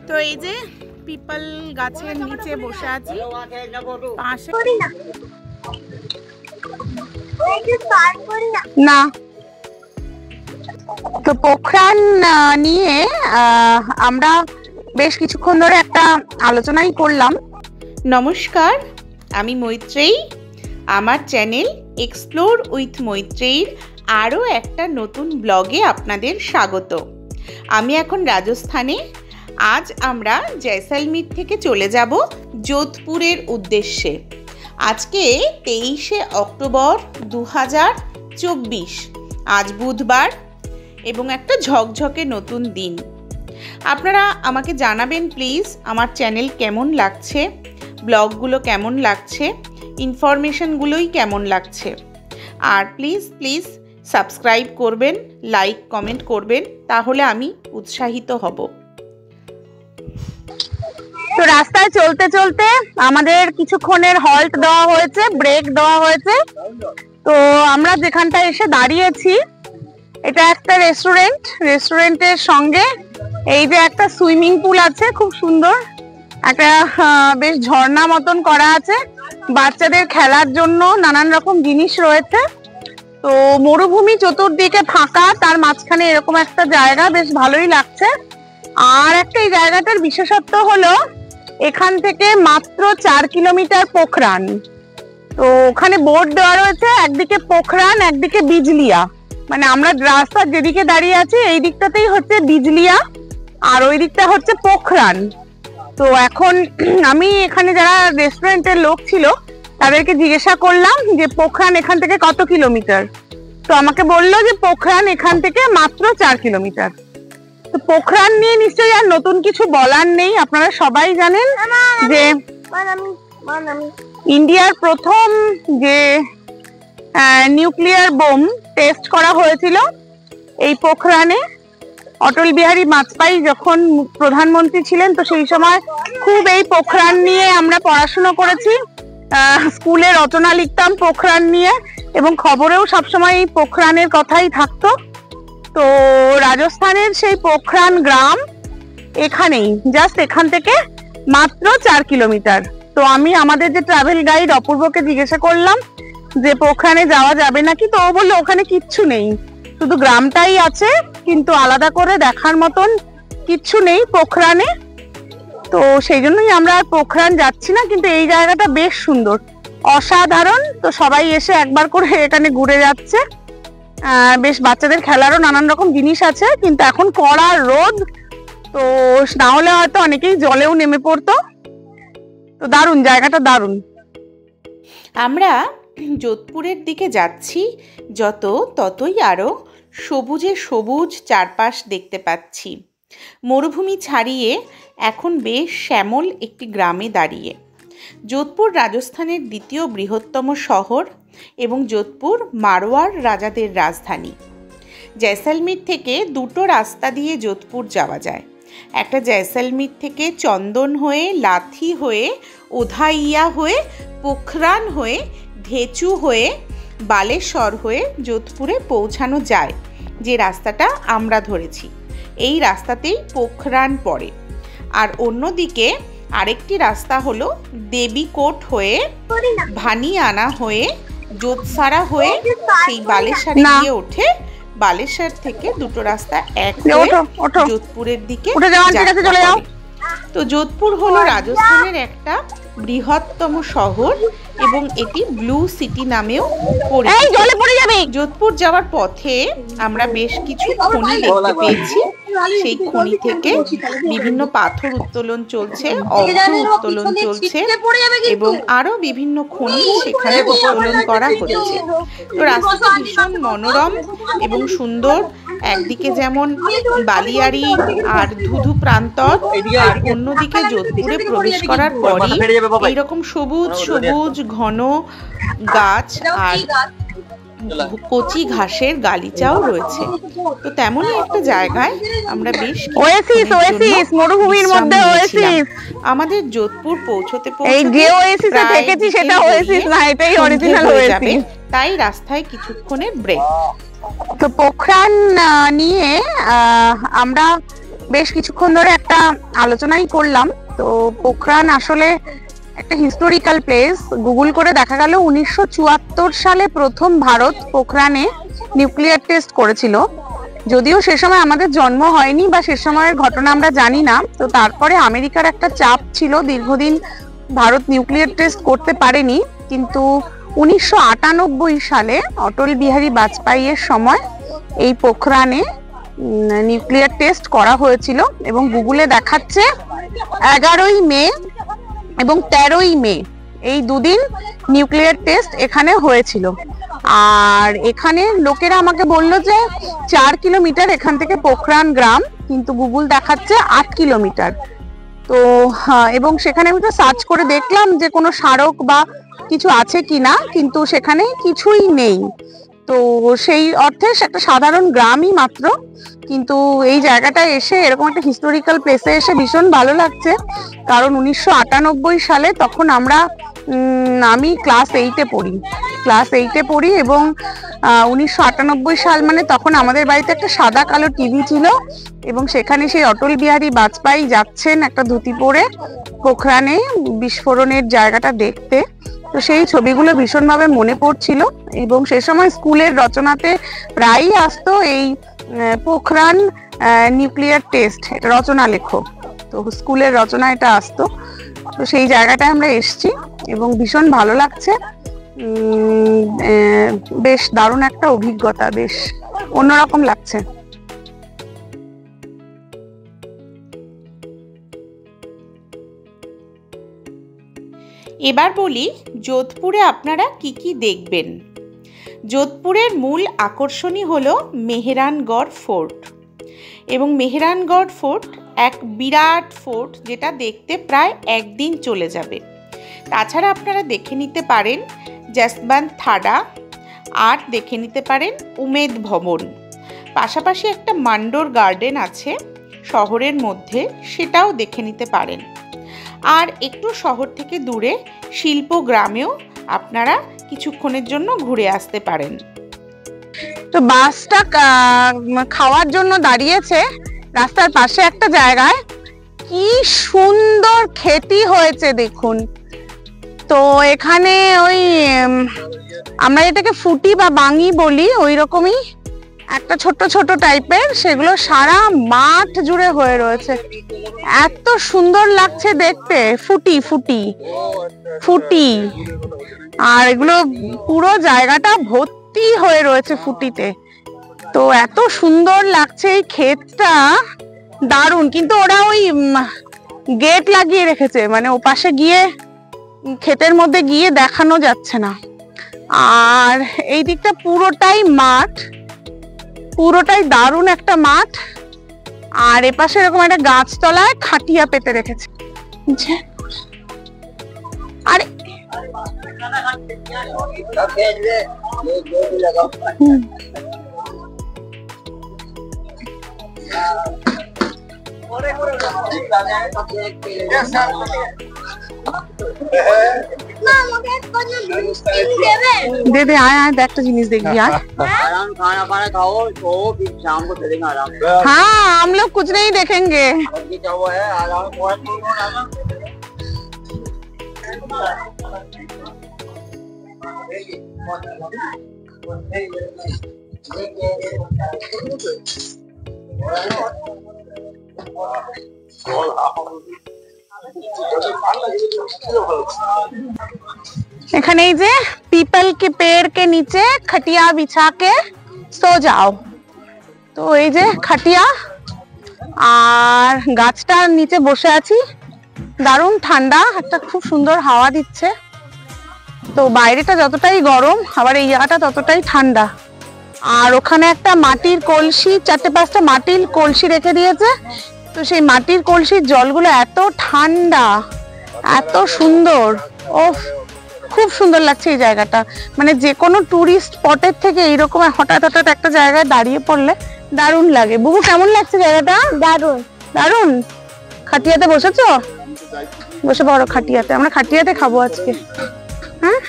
তো এই যে পিপল গাছের নিচে বসে আছি পাশে না। তো পোখরান নিয়ে আমরা বেশ কিছুক্ষণ ধরে একটা আলোচনাই করলাম। নমস্কার, আমি মৈত্রেয়ী। আমার চ্যানেল এক্সপ্লোর উইথ মৈত্রেয়ীর আরও একটা নতুন ব্লগে আপনাদের স্বাগত। আমি এখন রাজস্থানে। আজ আমরা জয়সলমীর থেকে চলে যাব যোধপুরের উদ্দেশ্যে। আজকে 23শে অক্টোবর 2024, আজ বুধবার এবং একটা ঝকঝকে নতুন দিন। আপনারা আমাকে জানাবেন প্লিজ আমার চ্যানেল কেমন লাগছে, ব্লগগুলো কেমন লাগছে, ইনফরমেশনগুলোই কেমন লাগছে। আর প্লিজ সাবস্ক্রাইব করবেন, লাইক কমেন্ট করবেন, তাহলে আমি উৎসাহিত হব। তো রাস্তায় চলতে চলতে আমাদের কিছুক্ষণের হল্ট দেওয়া হয়েছে, ব্রেক দেওয়া হয়েছে। তো আমরা যেখানটায় এসে দাঁড়িয়েছি এটা একটা রেস্টুরেন্টের সঙ্গে এই যে একটা সুইমিং পুল আছে, খুব সুন্দর একটা বেশ ঝর্ণা মতন করা আছে। বাচ্চাদের খেলার জন্য নানান রকম জিনিস রয়েছে। তো মরুভূমি চতুর্দিকে ফাঁকা, তার মাঝখানে এরকম একটা জায়গা, বেশ ভালোই লাগছে। আর একটা এই জায়গাটার বিশেষত্ব হলো এখান থেকে মাত্র 4 কিলোমিটার পোখরান। তো ওখানে বোর্ড দেওয়া রয়েছে, একদিকে পোখরান একদিকে বিজলিয়া। মানে আমরা রাস্তার যেদিকে দাঁড়িয়ে আছি এই দিকটাতেই হচ্ছে বিজলিয়া আর ওই দিকটা হচ্ছে পোখরান। তো এখন আমি এখানে যারা রেস্টুরেন্টের লোক ছিল তাদেরকে জিজ্ঞাসা করলাম যে পোখরান এখান থেকে কত কিলোমিটার। তো আমাকে বললো যে পোখরান এখান থেকে মাত্র 4 কিলোমিটার। তো পোখরান নিয়ে নিশ্চয়ই আর নতুন কিছু বলার নেই, আপনারা সবাই জানেন যে ইন্ডিয়ার প্রথম যে নিউক্লিয়ার বোম টেস্ট করা হয়েছিল এই পোখরানে। অটল বিহারী বাজপেয়ী যখন প্রধানমন্ত্রী ছিলেন, তো সেই সময় খুব এই পোখরান নিয়ে আমরা পড়াশোনা করেছি। স্কুলে রচনা লিখতাম পোখরান নিয়ে এবং খবরেও সবসময় এই পোখরানের কথাই থাকতো। তো রাজস্থানের সেই পোখরান গ্রাম এখানেই, জাস্ট এখান থেকে মাত্র 4 কিলোমিটার। তো আমি আমাদের যে ট্রাভেল গাইড অপূর্বকে জিজ্ঞাসা করলাম যে পোখরানে যাওয়া যাবে নাকি। তো ও বললো ওখানে কিচ্ছু নেই, শুধু গ্রামটাই আছে, কিন্তু আলাদা করে দেখার মতন কিচ্ছু নেই পোখরানে। তো সেই জন্যই আমরা আর পোখরান যাচ্ছি না, কিন্তু এই জায়গাটা বেশ সুন্দর, অসাধারণ। তো সবাই এসে একবার করে এখানে ঘুরে যাচ্ছে। বেশ বাচ্চাদের খেলারও নানান রকম জিনিস আছে, কিন্তু এখন কড়া রোদ, তো না হলে হয়তো অনেকেই জলেও নেমে পড়তো। তো দারুণ, জায়গাটা দারুণ। আমরা যোধপুরের দিকে যাচ্ছি, ততই আরো সবুজে সবুজ চারপাশ দেখতে পাচ্ছি। মরুভূমি ছাড়িয়ে এখন বেশ শ্যামল একটি গ্রামে দাঁড়িয়ে। যোধপুর রাজস্থানের দ্বিতীয় বৃহত্তম শহর এবং যোধপুর মারওয়ার রাজাদের রাজধানী। জয়সলমীর থেকে দুটো রাস্তা দিয়ে যোধপুর যাওয়া যায়। একটা জয়সলমীর থেকে চন্দন হয়ে, লাথি হয়ে, ওধাইয়া হয়ে, পোখরান হয়ে, ধেচু হয়ে, বালেশ্বর হয়ে যোধপুরে পৌঁছানো যায়। যে রাস্তাটা আমরা ধরেছি এই রাস্তাতেই পোখরান পড়ে। আর অন্যদিকে আরেকটি রাস্তা হলো দেবীকোট হয়ে, ভানিয়ানা হয়ে, যোধসারা হয়ে সেই বালেশ্বরে গিয়ে ওঠে। বালেশ্বর থেকে দুটো রাস্তা এক হয়ে যোধপুরের দিকে যাত্রা করে। তো যোধপুর হলো রাজস্থানের একটা বৃহত্তম শহর এবং এটি ব্লু সিটি নামেও পরিচিত। যোধপুর যাওয়ার পথে আমরা বেশ কিছু খনি দেখতে পেয়েছি। সেই খনি থেকে বিভিন্ন পাথর উত্তোলন চলছে, অর্থ উত্তোলন চলছে এবং আরো বিভিন্ন খনি সেখানে উত্তোলন করা হচ্ছে। তো রাস্তাটা ভীষণ মনোরম এবং সুন্দর। একদিকে যেমন বালিয়াড়ি আর ধুধু প্রান্তর, আর অন্যদিকে যোধপুরে প্রবেশ করার পরই এইরকম সবুজ সবুজ ঘন গাছ আর কচি ঘাসের গালিচাও রয়েছে। তো তেমনই একটা জায়গায় আমরা বেশ মরুভূমির মধ্যে আমাদের যোধপুর পৌঁছতে তাই রাস্তায় কিছুক্ষণের ব্রেক। তো পোখরান নিয়ে আমরা বেশ কিছুক্ষণ ধরে একটা আলোচনাই করলাম। তো পোখরান আসলে একটা হিস্টোরিক্যাল প্লেস। গুগল করে দেখা গেল 1974 সালে প্রথম ভারত পোখরানে নিউক্লিয়ার টেস্ট করেছিল। যদিও সে সময় আমাদের জন্ম হয়নি বা সে সময়ের ঘটনা আমরা জানি না। তো তারপরে আমেরিকার একটা চাপ ছিল, দীর্ঘদিন ভারত নিউক্লিয়ার টেস্ট করতে পারেনি। কিন্তু 1998 সালে অটল বিহারী বাজপেয়ীর সময় এই পোখরানে নিউক্লিয়ার টেস্ট করা হয়েছিল এবং গুগলে দেখাচ্ছে 11ই মে এবং 13ই মে এই দুদিন নিউক্লিয়ার টেস্ট এখানে হয়েছিল। আর এখানে লোকেরা আমাকে বললো যে 4 কিলোমিটার এখান থেকে পোখরান গ্রাম, কিন্তু গুগল দেখাচ্ছে 8 কিলোমিটার। তো এবং সেখানে আমি তো সার্চ করে দেখলাম যে কোনো স্মারক বা কিছু আছে কিনা, কিন্তু সেখানে কিছুই নেই। তো সেই অর্থে একটা সাধারণ গ্রামই মাত্র, কিন্তু এই জায়গাটা এসে এরকম একটা হিস্টোরিক্যাল প্লেসে এসে ভীষণ ভালো লাগছে। কারণ 1998 সালে তখন আমি ক্লাস 8-এ পড়ি এবং 1998 সাল মানে তখন আমাদের বাড়িতে একটা সাদা কালো টিভি ছিল এবং সেখানে সেই অটল বিহারী বাজপেয়ী যাচ্ছেন একটা ধুতি পরে পোখরানে বিস্ফোরণের জায়গাটা দেখতে। তো সেই ছবিগুলো ভীষণভাবে মনে পড়ছিল এবং সে সময় স্কুলের রচনাতে প্রায়ই আসতো এই পোখরান নিউক্লিয়ার টেস্ট রচনা লেখো, তো স্কুলের রচনা এটা আসতো। তো সেই জায়গাটায় আমরা এসেছি এবং ভীষণ ভালো লাগছে। বেশ দারুণ একটা অভিজ্ঞতা, বেশ অন্যরকম লাগছে। এবার বলি যোধপুরে আপনারা কি কি দেখবেন। যোধপুরের মূল আকর্ষণই হলো মেহরানগড় ফোর্ট, এবং মেহরানগড় ফোর্ট এক বিরাট ফোর্ট যেটা দেখতে প্রায় একদিন চলে যাবে। তাছাড়া আপনারা দেখে নিতে পারেন জসবন্ত থাডা, আর দেখে নিতে পারেন উমেদ ভবন। পাশাপাশি একটা মান্ডোর গার্ডেন আছে শহরের মধ্যে, সেটাও দেখে নিতে পারেন। আর একটু শহর থেকে দূরে শিল্পগ্রামেও আপনারা কিছুক্ষণের জন্য ঘুরে আসতে পারেন। তো বাসটা খাওয়ার জন্য দাঁড়িয়েছে রাস্তার পাশে একটা জায়গায়। কি সুন্দর খেতি হয়েছে দেখুন। তো এখানে ওই আমরা এটাকে ফুটি বা বাঙি বলি, ওই রকমই একটা ছোট ছোট টাইপের, সেগুলো সারা মাঠ জুড়ে হয়ে রয়েছে। এত সুন্দর লাগছে দেখতে, ফুটি ফুটি ফুটি। আর এগুলো পুরো জায়গাটা ভর্তি হয়ে রয়েছে ফুটিতে। তো এত সুন্দর লাগছে এই ক্ষেতটা, দারুণ। কিন্তু ওরা ওই গেট লাগিয়ে রেখেছে, মানে ওপাশে গিয়ে ক্ষেতের মধ্যে গিয়ে দেখানো যাচ্ছে না। আর এই দিকটা পুরোটাই মাঠ, পুরোটাই দারুণ একটা মাঠ। আর এপাশে এরকম একটা গাছতলায় খাটিয়া পেতে রেখেছে। আর दे दे, आए आए देख तो जिनिस देख भी आए। खाना खाना खाओ तो फिर शाम को चलेंगे आराम से। हाँ, हम लोग कुछ नहीं देखेंगे। क्या हुआ है आराम এখানে এই যে পিপল के पेड़ के नीचे खटिया बिछा के सो जाओ। তো এই যে খাটিয়া আর গাছটার নিচে বসে আছি, দারুণ ঠান্ডা, একটা খুব সুন্দর হাওয়া দিচ্ছে। তো বাইরেটা যতটাই গরম, আবার এই জায়গাটা ততটাই ঠান্ডা। আর ওখানে একটা মাটির কলসি, 4-5টা মাটির কলসি রেখে দিয়েছে। তো সেই মাটির কলসির জলগুলো এত ঠান্ডা, এত সুন্দর, ওফ খুব সুন্দর লাগছে এই জায়গাটা। মানে যে কোনো টুরিস্ট স্পটের থেকে এইরকম হঠাৎ হঠাৎ একটা জায়গায় দাঁড়িয়ে পড়লে দারুণ লাগে। বুবু কেমন লাগছে জায়গাটা? দারুণ দারুণ। খাটিয়াতে বসেছো? বসে বড় খাটিয়াতে, আমরা খাটিয়াতে খাবো আজকে। হ্যাঁ,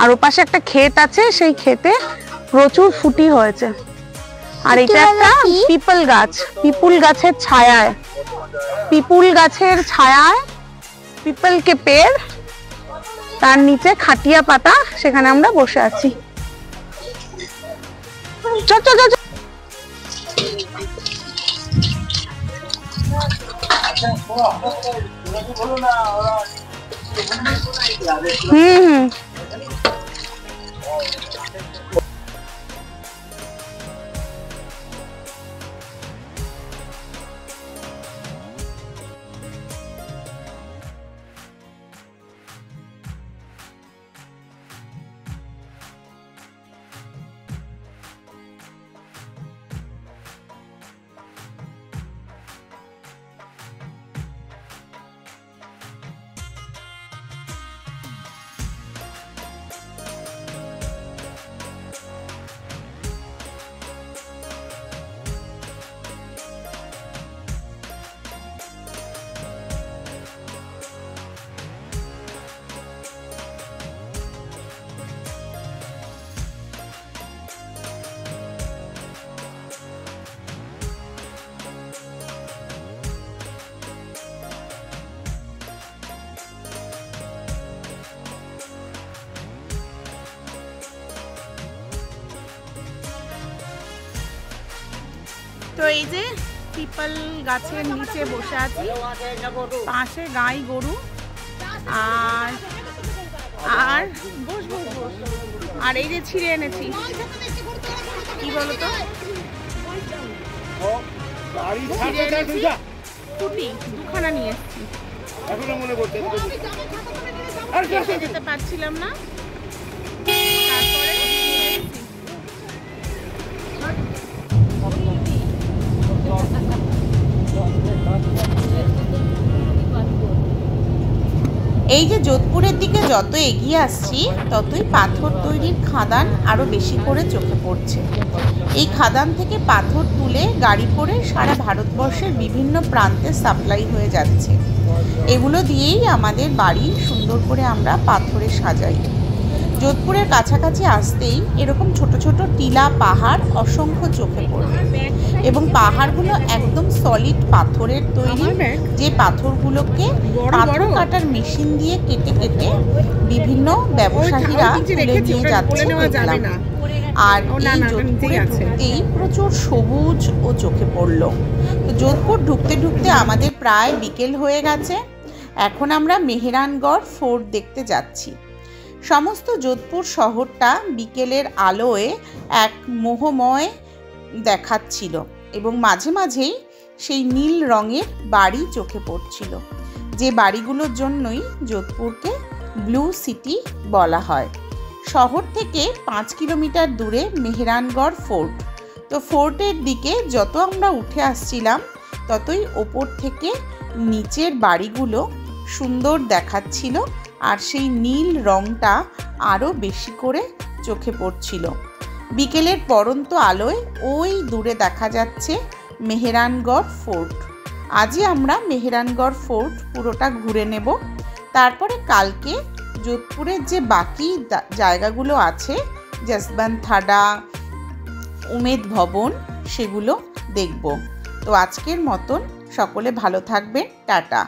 আর ওপাশে একটা ক্ষেত আছে, সেই ক্ষেতে প্রচুর ফুটি হয়েছে। আর এটা একটা পিপল গাছ, পিপুল গাছের ছায়ায়, পিপুল গাছের ছায়ায় পিপল কে পেড়, তার নিচে খাটিয়া পাতা, সেখানে আমরা বসে আছি। চল চল চল। হুম। তো এই যে পিপল গাছের নিচে বসে আছি, পাশে গাই গরু, আর আর বসবো, আর এই যে ছিঁড়ে এনেছি, কি বলতো ফুটি দুখানা নিয়ে এসছি, যেতে পারছিলাম না, তারপরে এই যে যোধপুরের দিকে যত এগিয়ে আসছি ততই পাথর তৈরির খাদান আরো বেশি করে চোখে পড়ছে। এই খাদান থেকে পাথর তুলে গাড়ি করে সারা ভারতবর্ষের বিভিন্ন প্রান্তে সাপ্লাই হয়ে যাচ্ছে। এগুলো দিয়েই আমাদের বাড়ি সুন্দর করে আমরা পাথরে সাজাই। যোধপুরের কাছাকাছি আসতেই এরকম ছোট ছোট টিলা পাহাড় অসংখ্য চোখে পড়বে, এবং পাহাড়গুলো একদম সলিড পাথরের তৈরি, যে পাথরগুলোকে পাথর কাটার মেশিন দিয়ে কেটে কেটে বিভিন্ন ব্যবসায়ীরা তুলে নিয়ে যাচ্ছে দেখলাম। আর এই যোধপুরে ঢুকতেই প্রচুর সবুজ ও চোখে পড়লো। তো যোধপুর ঢুকতে ঢুকতে আমাদের প্রায় বিকেল হয়ে গেছে। এখন আমরা মেহেরানগড় ফোর্ট দেখতে যাচ্ছি। সমস্ত যোধপুর শহরটা বিকেলের আলোয় এক মোহময় দেখাচ্ছিল, এবং মাঝে মাঝেই সেই নীল রঙের বাড়ি চোখে পড়ছিল, যে বাড়িগুলোর জন্যই যোধপুরকে ব্লু সিটি বলা হয়। শহর থেকে 5 কিলোমিটার দূরে মেহেরানগড় ফোর্ট। তো ফোর্টের দিকে যত আমরা উঠে আসছিলাম ততই ওপর থেকে নিচের বাড়িগুলো সুন্দর দেখাচ্ছিল, আর সেই নীল রংটা আরও বেশি করে চোখে পড়ছিল। বিকেলের পরন্ত আলোয় ওই দূরে দেখা যাচ্ছে মেহেরানগড় ফোর্ট। আজই আমরা মেহেরানগড় ফোর্ট পুরোটা ঘুরে নেব, তারপরে কালকে যোধপুরের যে বাকি জায়গাগুলো আছে, যশবন্ত থাডা, উমেদ ভবন, সেগুলো দেখব। তো আজকের মতন সকলে ভালো থাকবেন, টাটা।